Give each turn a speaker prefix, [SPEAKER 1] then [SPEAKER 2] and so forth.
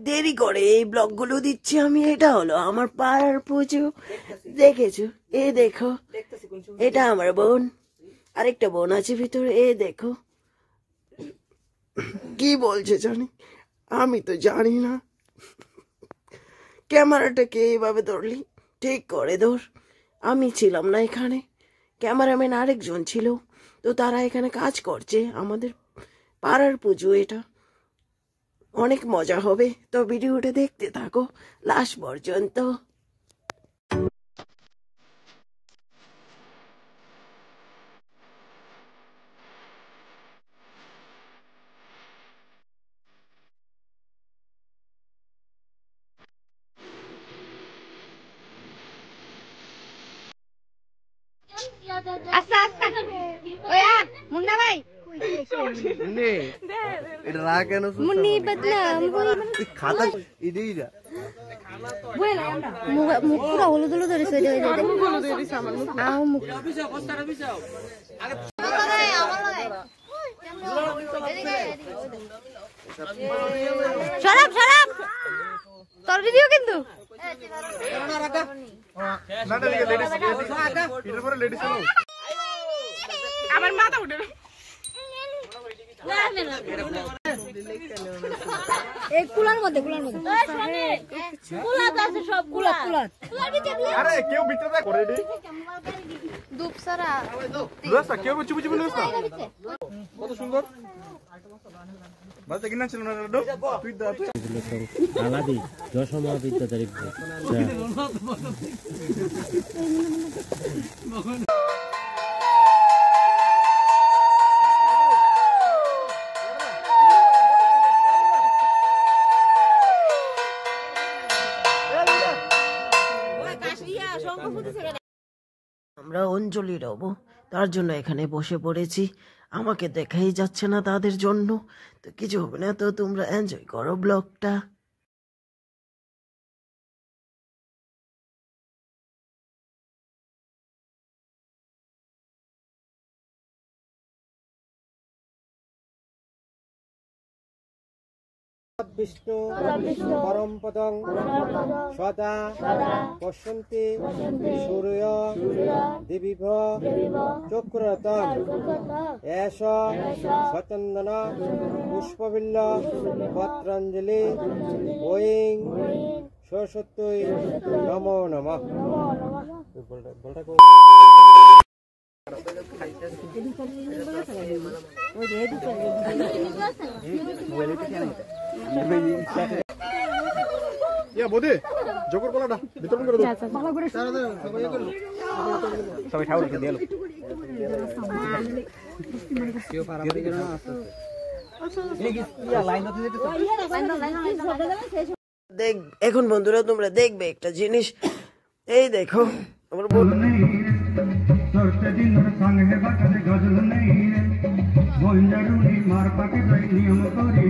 [SPEAKER 1] দেরি করে এই ব্লগগুলো দিচ্ছি আমি। এটা হলো আমার পাড়ার পুজো, দেখেছো? এ দেখো, এটা আমার বোন, আরেকটা বোন আছে ভিতরে। এ দেখো, কি বলছে জানি, আমি তো জানি না। ক্যামেরাটাকে এইভাবে ধরলি, ঠিক করে ধর। আমি ছিলাম না এখানে, ক্যামেরাম্যান আরেকজন ছিল, তো তারা এখানে কাজ করছে। আমাদের পাড়ার পুজো এটা, অনেক মজা হবে। তো ভিডিওটা দেখতে থাকো লাস্ট পর্যন্ত।
[SPEAKER 2] আস্তে আস্তে ওয়া মুন্না ভাই
[SPEAKER 3] নে এটা রাগ কেন
[SPEAKER 2] মুন্নি বদনাম
[SPEAKER 3] তুই খাতা ইদিরা
[SPEAKER 2] বলে আমরা মুখ পুরো হলুদ হলুদ ধরেছে ওই যে মুখ হলুদ ধরেছে আমার মুখ আও মুখ বিছাও কস্তাটা বিছাও আগে আমার লাগে শরাব শরাব তোর ভিডিও কিন্তু না রাখা না না লেডিস এর পরে লেডিস আমার মাথা উঠে এই কুলার মধ্যে কুলাত আছে সব কুলাত আরে কেউ ভিতরে করে দে দুপসারা দুপসা কেউ চুপি চুপি লুসা কত সুন্দর বাজে কিনা ছিল না দাদু তুই দাও আলাদি দশমা বিদ্যাধরী
[SPEAKER 1] আমরা অঞ্জলি রব, তার জন্য এখানে বসে পড়েছি। আমাকে দেখাই যাচ্ছে না তাদের জন্য, তো কিছু হবে না। তো তোমরা এনজয় করো ব্লগটা।
[SPEAKER 3] বিষ্ণু পরম পদং সদা পশ্যন্তি সূর্য দেবীভ চক্ররতন এষ সচন্দন পুষ্পবিল্ল পত্রাঞ্জলি ওং সরস্বতী নমো নমঃ। বোধে জগর কলাটা বিতরণ করে দাও ভালো করে সবাই ঠাউর কে দিলো কেউ পারাপারি করে না আছে এই কি লাইন ধরতে যেতে
[SPEAKER 1] দেখ এখন বন্ধুরা তোমরা দেখবে একটা জিনিস। এই দেখো আমার বোন গজল নেই রে নিয়ম করি